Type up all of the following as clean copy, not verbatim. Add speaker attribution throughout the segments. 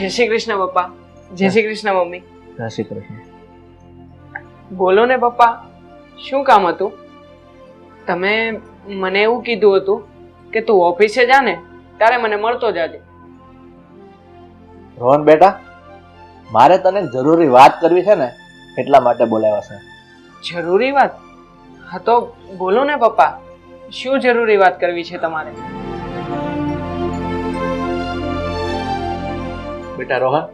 Speaker 1: જય શ્રી કૃષ્ણ પપ્પા. જય શ્રી કૃષ્ણ મમ્મી.
Speaker 2: જય શ્રી કૃષ્ણ.
Speaker 1: બોલો ને પપ્પા, શું કામ હતું? તમે મને એવું કીધું હતું કે તું ઓફિસે જા ને ત્યારે મને મળતો જાજે.
Speaker 2: રોહન બેટા, મારે તને જરૂરી વાત કરવી છે ને એટલા માટે બોલાવ્યા છે.
Speaker 1: જરૂરી વાત? હા તો બોલો ને પપ્પા, શું જરૂરી વાત કરવી છે તમારે?
Speaker 2: બેટા રોહન,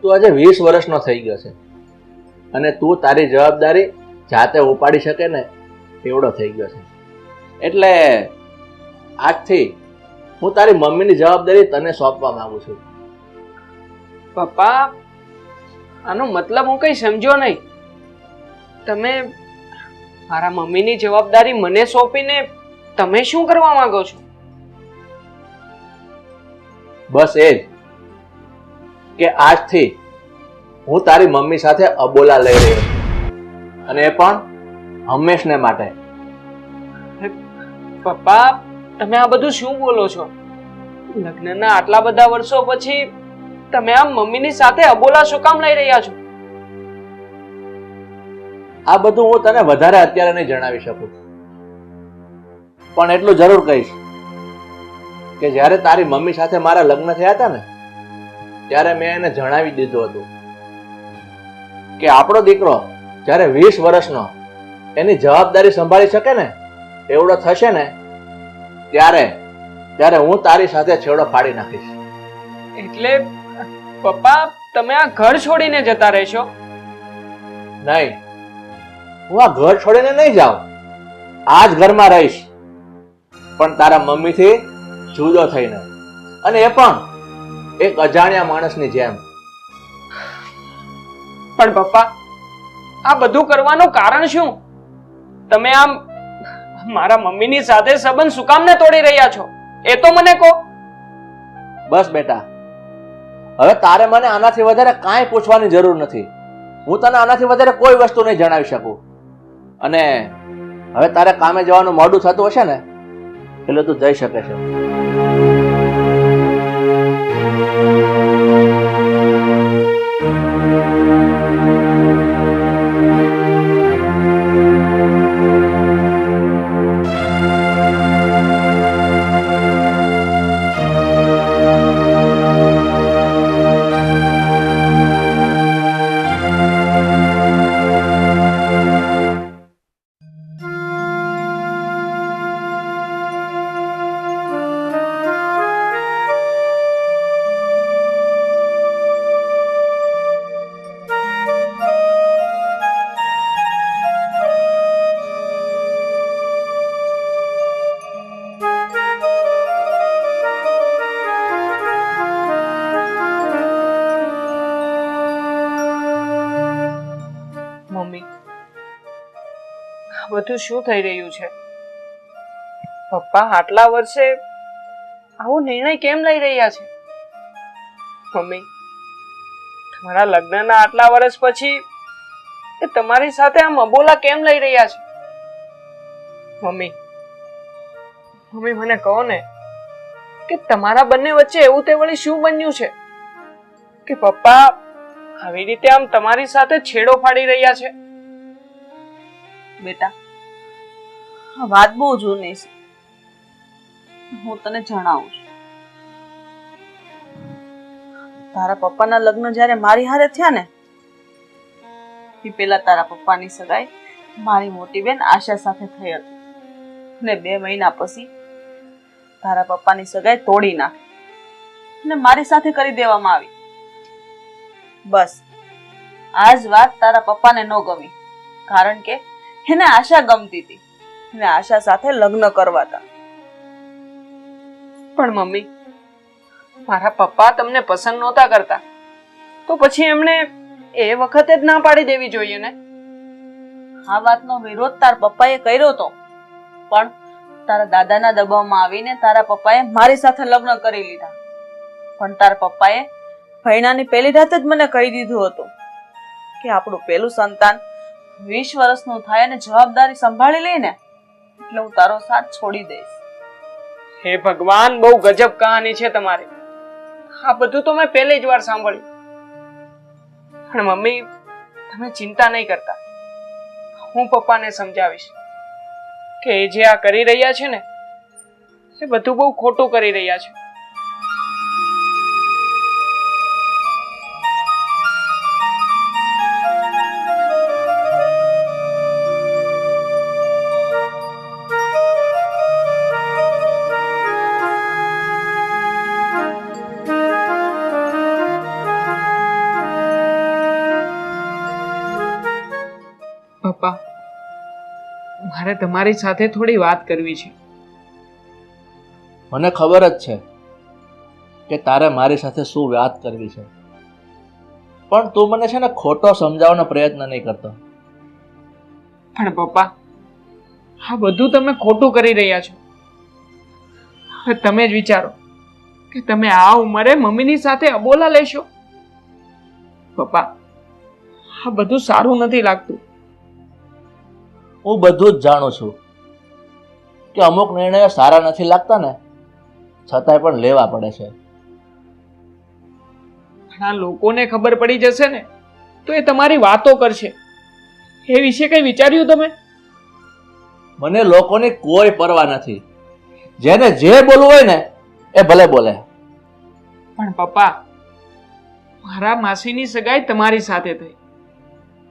Speaker 2: તું આજે 20 વર્ષનો થઈ ગયો છે અને તું તારી જવાબદારી જાતે ઉપાડી શકે ને એવડો થઈ ગયો છે. એટલે આજથી હું તારી મમ્મીની જવાબદારી તને સોંપવા માંગુ છું.
Speaker 1: પપ્પા, આનો મતલબ હું કઈ સમજ્યો નહીં. તમે મારા મમ્મીની જવાબદારી મને સોંપીને તમે શું કરવા માંગો છો?
Speaker 2: બસ એ જ કે આજથી હું તારી મમ્મી સાથે અબોલા લઈ રહ્યો છું અને એ પણ હંમેશને માટે.
Speaker 1: પપ્પા, તમે આ બધું શું બોલો છો? લગ્નના આટલા બધા વર્ષો પછી તમે આ મમ્મીની સાથે અબોલા શું કામ લઈ રહ્યા છો?
Speaker 2: આ બધું હું તને વધારે અત્યારે નહીં જણાવી શકું, પણ એટલું જરૂર કહીશ કે જ્યારે તારી મમ્મી સાથે મારા લગ્ન થયા હતા ને ત્યારે મેં એને જણાવી દીધું હતું કે આપણો દીકરો જ્યારે 20 વર્ષનો એની જવાબદારી સંભાળી શકે ને એવડો થશે ને ત્યારે હું તારી સાથે છેડો ફાડી નાખીશ.
Speaker 1: એટલે પપ્પા, તમે આ ઘર છોડીને જતા રહેશો?
Speaker 2: નહીં, હું આ ઘર છોડીને નહીં જાઉં. આ જ ઘરમાં રહીશ, પણ તારા મમ્મીથી જુદો થઈને, અને એ પણ એક અજાણ્યા માણસની જેમ.
Speaker 1: પણ પપ્પા, આ બધું કરવાનું કારણ શું? તમે આમ મારા મમ્મીની સાથે સંબંધ શું કામ ને તોડી રહ્યા છો એ તો મને કહો.
Speaker 2: બસ બેટા, હવે તારે મને આનાથી વધારે કાંઈ પૂછવાની જરૂર નથી. હું તને આનાથી વધારે કોઈ વસ્તુ નહીં જણાવી શકું. અને હવે તારે કામે જવાનું મોડું થતું હશે ને એટલે તું જઈ શકે છે.
Speaker 1: મમ્મી, આ બધું શું થઈ રહ્યું છે? પપ્પા આટલા વર્ષે આવો નિર્ણય કેમ લઈ રહ્યા છે? મમ્મી, તમારા લગ્નના આટલા વર્ષ પછી એ તમારી સાથે આમ અબોલા કેમ લઈ રહ્યા છે? મમ્મી, મને કહો ને કે તમારા બંને વચ્ચે એવું તે વળી શું બન્યું છે કે પપ્પા આવી રીતે આમ તમારી સાથે છેડો ફાડી રહ્યા છે?
Speaker 3: બેટા, આ વાત બહુ જૂની છે, હું તને જણાવું છું. તારા પપ્પાના લગ્ન જ્યારે મારી હારે થયા ને એ પેલા તારા પપ્પાની સગાઈ મારી મોટી બેન આશા સાથે થઈ હતી અને 2 મહિના પછી તારા પપ્પાની સગાઈ તોડી નાખી અને મારી સાથે કરી દેવામાં આવી. બસ આ જ વાત તારા પપ્પાને ન ગમી, કારણ કે એને આશા ગમતી હતી અને આશા સાથે લગ્ન કરવા હતા.
Speaker 1: પણ મમ્મી, મારા પપ્પા તમને પસંદ નહોતા કરતા તો પછી એમણે એ વખતે જ ના પાડી દેવી જોઈએ ને?
Speaker 3: આ વાતનો વિરોધ તારા પપ્પાએ કર્યો હતો, પણ તારા દાદાના દબાવમાં આવીને તારા પપ્પાએ મારી સાથે લગ્ન કરી લીધા. પણ તારા પપ્પાએ ભૈણાની પહેલી રાત જ મને કહી દીધું હતું કે આપણું પહેલું સંતાન 20 વર્ષનું થાય અને જવાબદારી સંભાળી લઈને એટલે હું તારો સાથ છોડી દઈશ.
Speaker 1: હે ભગવાન, બહુ ગજબ કહાની છે તમારી. આ બધું તો મેં પહેલી જ વાર સાંભળ્યું. પણ મમ્મી, તમે ચિંતા નહીં કરતા. હું પપ્પાને સમજાવીશ કે એ જે આ કરી રહ્યા છે ને એ બધું બહુ ખોટું કરી રહ્યા છે. પપ્પા, મારે તમારી સાથે થોડી વાત કરવી છે.
Speaker 2: મને ખબર જ છે કે તારે મારી સાથે શું વાત કરવી છે, પણ તું મને છે ને ખોટો સમજાવવાનો પ્રયત્ન નહીં કરતો.
Speaker 1: પણ પપ્પા, આ બધું તમે ખોટું કરી રહ્યા છો. હવે તમે જ વિચારો કે તમે આ ઉંમરે મમ્મીની સાથે અબોલા લેશો. પપ્પા, આ બધું સારું નથી લાગતું.
Speaker 2: હું બધું જ જાણું છું કે અમુક નિર્ણયો સારા નથી લાગતા ને, છતાંય પણ લેવા પડે છે.
Speaker 1: આ લોકોને ખબર પડી જશે ને તો એ તમારી વાતો કરશે. એ વિશે કઈ વિચાર્યું તમે?
Speaker 2: મને લોકોની કોઈ પરવા નથી. જેને જે બોલવું હોય ને એ ભલે બોલે.
Speaker 1: પણ પપ્પા, મારા માસીની સગાઈ તમારી સાથે થઈ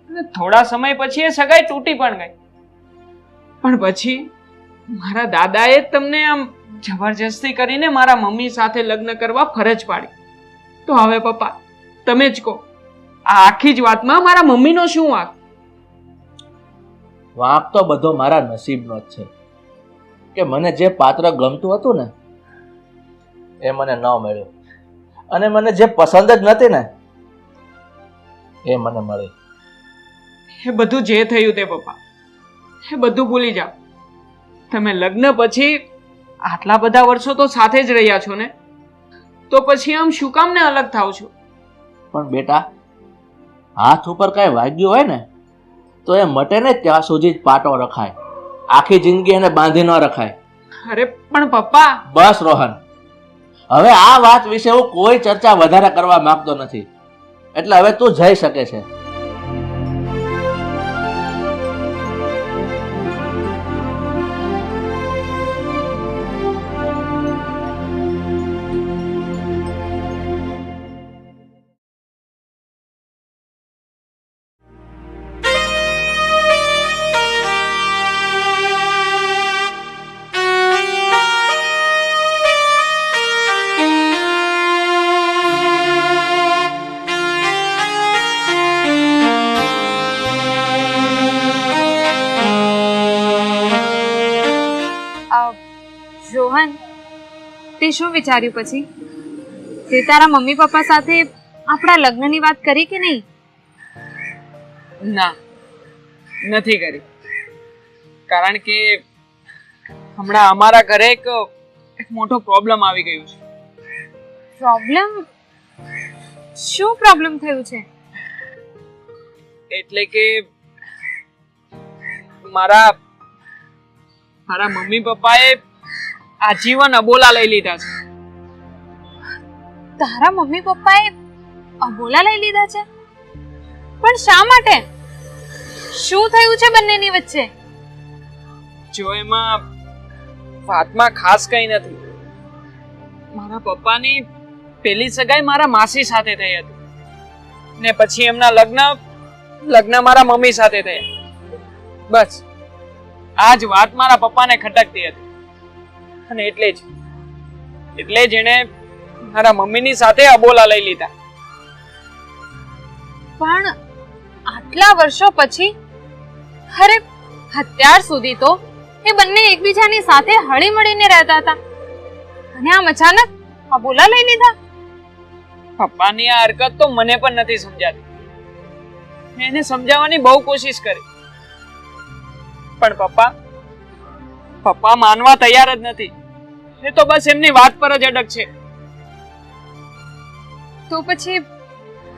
Speaker 1: અને થોડા સમય પછી એ સગાઈ તૂટી પણ ગઈ. પણ પછી મારા દાદાએ જ તમને આમ જબરજસ્તી કરીને મારા મમ્મી સાથે લગ્ન કરવા ફરજ પાડી. તો હવે પપ્પા, તમે જ કહો, આ આખી જ વાતમાં મારા મમ્મીનો શું વાંક?
Speaker 2: વાંક તો બધો મારા નસીબનો જ છે કે મને જે પાત્ર ગમતું હતું ને એ મને ન મળ્યું, અને મને જે પસંદ જ નથી ને એ મને મળી.
Speaker 1: એ બધું જે થયું તે પપ્પા, એ બધું ભૂલી જાઓ. તમે લગ્ન પછી આટલા બધા વર્ષો તો સાથે જ રહ્યા છો ને, તો પછી આમ શું કામ ને અલગ થાવ છો?
Speaker 2: પણ બેટા, હાથ ઉપર કાંઈ વાગ્યું હોય ને તો એ મટે ને ત્યાં સુધી જ પાટો રખાય. આખી જિંદગી એને બાંધી ન રખાય.
Speaker 1: અરે પણ પપ્પા,
Speaker 2: બસ રોહન, હવે આ વાત વિશે હું કોઈ ચર્ચા વધારે કરવા માંગતો નથી. એટલે હવે તું જઈ શકે છે.
Speaker 4: રોહન, તે શું વિચાર્યું પછી? તે તારા મમ્મી પપ્પા સાથે આપણા લગ્નની વાત કરી કે નહીં?
Speaker 1: ના, નથી કરી. કારણ કે હમણાં અમારા ઘરે એક મોટો પ્રોબ્લેમ આવી ગયો છે.
Speaker 4: પ્રોબ્લેમ? શું પ્રોબ્લેમ થયું છે?
Speaker 1: એટલે કે મારા મમ્મી પપ્પાએ આજીવન અબોલા લઈ લીધા છે.
Speaker 4: તારા મમ્મી પપ્પાએ અબોલા લઈ લીધા છે? પણ શા માટે? શું થયું છે બંનેની વચ્ચે?
Speaker 1: જો એમાં વાતમાં ખાસ કઈ નથી. મારા પપ્પાની પહેલી સગાઈ મારા માસી સાથે થઈ હતી ને પછી એમના લગ્ન મારા મમ્મી સાથે થયા. બસ આ જ વાત મારા પપ્પાને ખટકતી હતી અને એટલે જ એણે મારા મમ્મીની સાથે અબોલા લઈ લીધા.
Speaker 4: પણ આટલા વર્ષો પછી? અરે અત્યાર સુધી તો એ બંને એકબીજાની સાથે હળી મળીને રહેતા હતા અને આમ અચાનક અબોલા લઈ લીધા.
Speaker 1: પપ્પાની આ હરકત તો મને પણ નથી સમજાતી. મેં એને સમજાવવાની બહુ કોશિશ કરી પણ પપ્પા માનવા તૈયાર જ નથી. એ તો બસ એમની વાત પર જ અડગ છે.
Speaker 4: તો પછી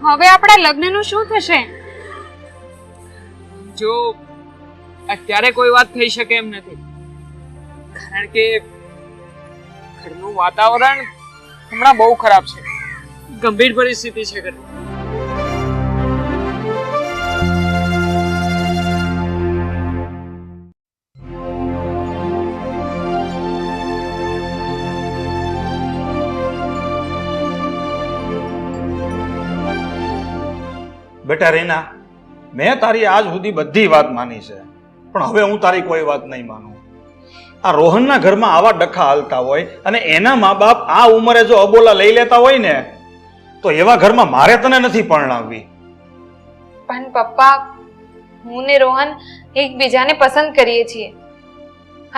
Speaker 4: હવે આપણા લગ્નનું શું થશે?
Speaker 1: જો અત્યારે કોઈ વાત થઈ શકે એમ નથી, કારણ કે ઘરનું વાતાવરણ હમણાં બહુ ખરાબ છે. ગંભીર પરિસ્થિતિ છે ઘરે.
Speaker 5: બેટા રીના, મેં તારી આજ સુધી બધી વાત માની છે, પણ હવે હું તારી કોઈ વાત નહીં માનું. આ રોહનના ઘરમાં આવા ડખા હાલતા હોય અને એના મા બાપ આ ઉંમરે જો અબોલા લઈ લેતા હોય ને, તો એવા ઘરમાં મારે તને નથી પરણાવવી.
Speaker 4: પણ પપ્પા, હું ને રોહન એકબીજાને પસંદ કરીએ છીએ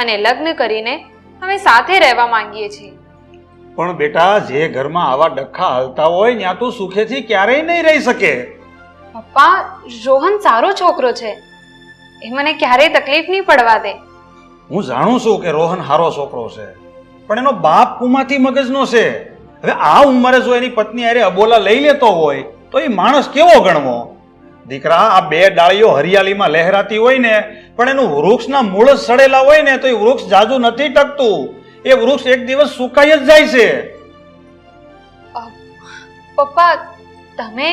Speaker 4: અને લગ્ન કરીને અમે સાથે રહેવા માંગીએ છીએ.
Speaker 5: પણ બેટા, જે ઘરમાં આવા ડખા હાલતા હોય ત્યાં તું સુખેથી ક્યારેય નહીં રહી શકે.
Speaker 4: પપ્પા, રોહન સારો છોકરો છે, એ મને ક્યારેય તકલીફ નહીં પડવા દે.
Speaker 5: હું જાણું છું કે રોહન સારો છોકરો છે, પણ એનો બાપ કુમાથી મગજનો છે. હવે આ ઉંમરે જો એની પત્ની હારે અબોલા લઈ લેતો હોય તો એ માણસ કેવો ગણવો? દીકરા, આ બે ડાળીઓ હરિયાળીમાં લહેરાતી હોય ને, પણ એનું વૃક્ષના મૂળ જ સડેલા હોય ને, તો એ વૃક્ષ જાજુ નથી ટકતું. એ વૃક્ષ એક દિવસ સુકાઈ જ જાય છે.
Speaker 4: પપ્પા, તમે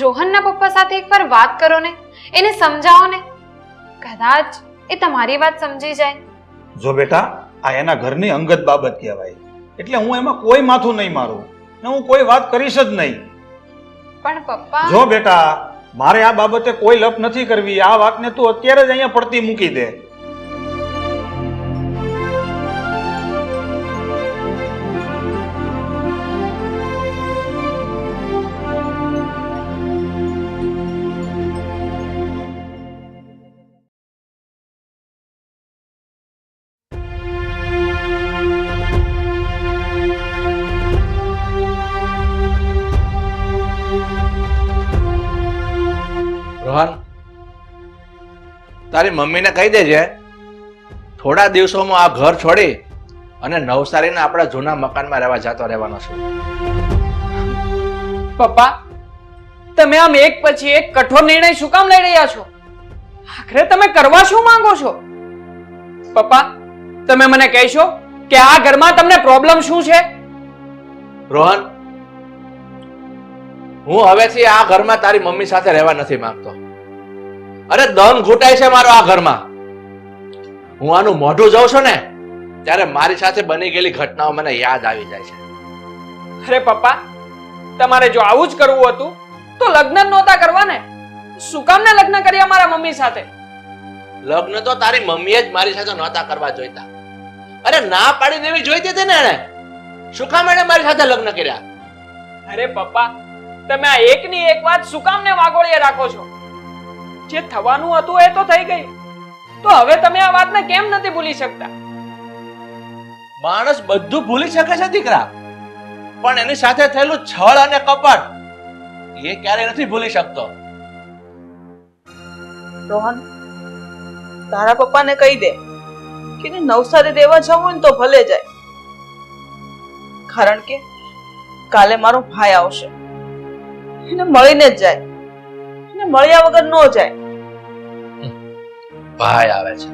Speaker 4: રોહનના પપ્પા સાથે એકવાર વાત કરો ને, એને સમજાવો ને, કદાચ એ તમારી વાત સમજી જાય.
Speaker 5: જો બેટા, આ એના ઘરની અંગત બાબત કહેવાય, એટલે હું એમાં કોઈ માથું નહીં મારું ને હું કોઈ વાત કરીશ જ નહીં.
Speaker 4: પણ પપ્પા,
Speaker 5: જો બેટા, મારે આ બાબતે કોઈ લપ નથી કરવી. આ વાતને તું અત્યારે જ અહીંયા પડતી મૂકી દે.
Speaker 2: રોહન, તારી મમ્મીને કહી દેજે થોડા દિવસોમાં આ ઘર છોડી અને નવસારીના આપણા જૂના મકાનમાં રહેવા જતો રહેવાનો છું.
Speaker 1: પપ્પા, તમે આમ એક પછી એક કઠોર નિર્ણય શું કામ લઈ રહ્યા છો? આખરે તમે કરવા શું માંગો છો? પપ્પા, તમે મને કહેશો કે આ ઘરમાં તમને પ્રોબ્લેમ શું છે?
Speaker 2: રોહન, હું હવેથી આ ઘરમાં તારી મમ્મી સાથે રહેવા નથી માંગતો. અરે દમ ઘૂંટાય છે મારો આ ઘરમાં. હું આનું મોઢું જોઉં છું ને, ત્યારે મારી સાથે બની ગયેલી ઘટનાઓ મને યાદ આવી જાય છે.
Speaker 1: અરે પપ્પા, તમારે જો આવું જ કરવું હતું તો લગ્ન જ નહોતા કરવા ને. શું કામ ને લગ્ન કર્યા મારા મમ્મી સાથે?
Speaker 2: લગ્ન તો તારી મમ્મીએ જ મારી સાથે નહોતા કરવા જોઈતા. અરે ના પાડી દેવી જોઈતી હતી ને એને. શું કામ એણે મારી સાથે લગ્ન કર્યા?
Speaker 1: અરે પપ્પા, તમે આ એકની એક વાત શું કામ ને વાગોળીએ રાખો છો? જે થવાનું હતું એ તો થઈ ગયું, તો હવે તમે આ વાતને કેમ નથી ભૂલી શકતા?
Speaker 2: માણસ બધું ભૂલી શકે છે દીકરા, પણ એની સાથે થયેલું છળ અને કપટ એ ક્યારે નથી ભૂલી શકતો.
Speaker 3: રોહન, તારા પપ્પાને કહી દે કે નવસારી રહેવા જવું ને તો ભલે જાય, કારણ કે કાલે મારો ભાઈ આવશે, એને મળીને જ જાય, એને મળ્યા વગર ન જાય.
Speaker 2: ભાઈ આવે છે,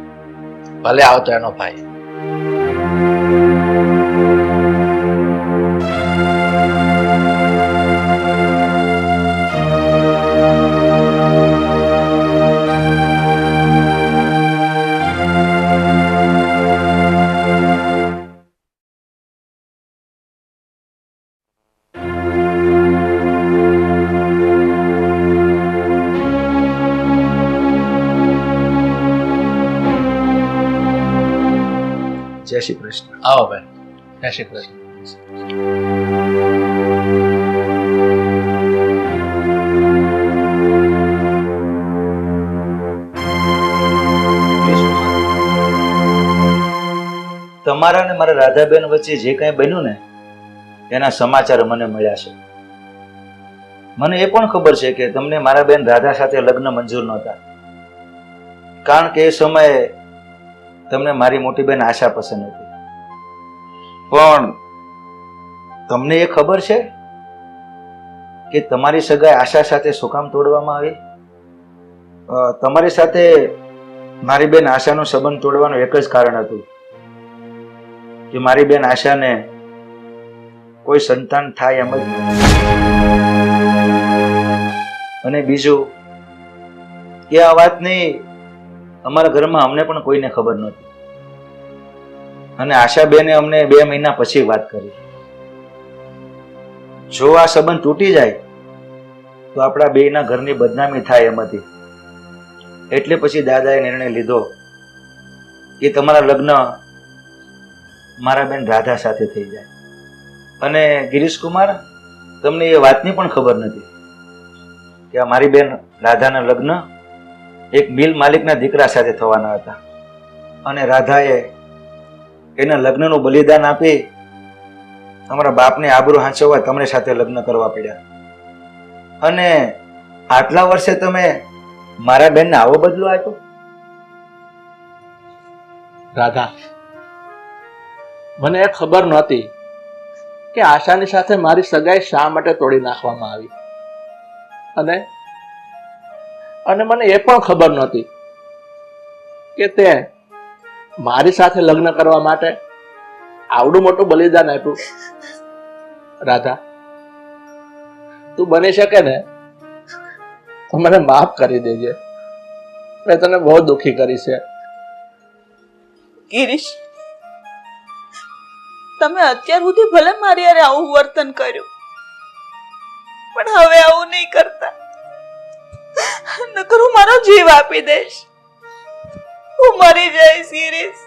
Speaker 2: ભલે આવતો એનો ભાઈ.
Speaker 5: જય શ્રી કૃષ્ણ.
Speaker 2: આવો ભાઈ. જય શ્રી કૃષ્ણ.
Speaker 6: તમારા અને મારા રાધાબેન વચ્ચે જે કંઈ બન્યું ને એના સમાચાર મને મળ્યા છે. મને એ પણ ખબર છે કે તમને મારા બેન રાધા સાથે લગ્ન મંજૂર નહોતા, કારણ કે એ સમયે તમને મારી મોટી બેન આશા પસંદ હતી. પણ તમને એ ખબર છે કે તમારી સગાઈ આશા સાથે શું કામ તોડવામાં આવી? તમારી સાથે મારી બેન આશાનો સંબંધ તોડવાનું એક જ કારણ હતું કે મારી બેન આશાને કોઈ સંતાન થાય એમ જ નથી. અને બીજું કે આ વાતની અમારા ઘરમાં અમને પણ કોઈને ખબર નહોતી, અને આશાબેને અમને 2 મહિના પછી વાત કરી. જો આ સંબંધ તૂટી જાય તો આપણા બેયના ઘરની બદનામી થાય એમ હતી. એટલે પછી દાદાએ નિર્ણય લીધો કે તમારા લગ્ન મારા બેન રાધા સાથે થઈ જાય. અને ગિરીશકુમાર, તમને એ વાતની પણ ખબર નથી કે આ મારી બેન રાધાના લગ્ન એક મિલ માલિકના દીકરા સાથે થવાના હતા. અને રાધાએ એના લગ્નનું બલિદાન આપી તમારા બાપને આબરૂ હાંચવવા તમને સાથે લગ્ન કરવા પડ્યા. અને આટલા વર્ષે તમે મારા બેનને આવો બદલો આપ્યો?
Speaker 2: રાધા, મને એ ખબર નહોતી કે આશાની સાથે મારી સગાઈ શા માટે તોડી નાખવામાં આવી. અને મને એ પણ ખબર નહોતી કે તે મારી સાથે લગ્ન કરવા માટે આવડું મોટું બલિદાન આપ્યું. રાધા, તું બની શકે ને તો મને માફ કરી દેજે. મેં તને બહુ દુઃખી કરી છે.
Speaker 3: ગિરીશ, તમે અત્યાર સુધી ભલે મારી હારે આવું વર્તન કર્યું, પણ હવે આવું નહીં કરતા. નકર હું મારો જીવ આપી દઈશ. હું મરી જઈશ ગિરીશ.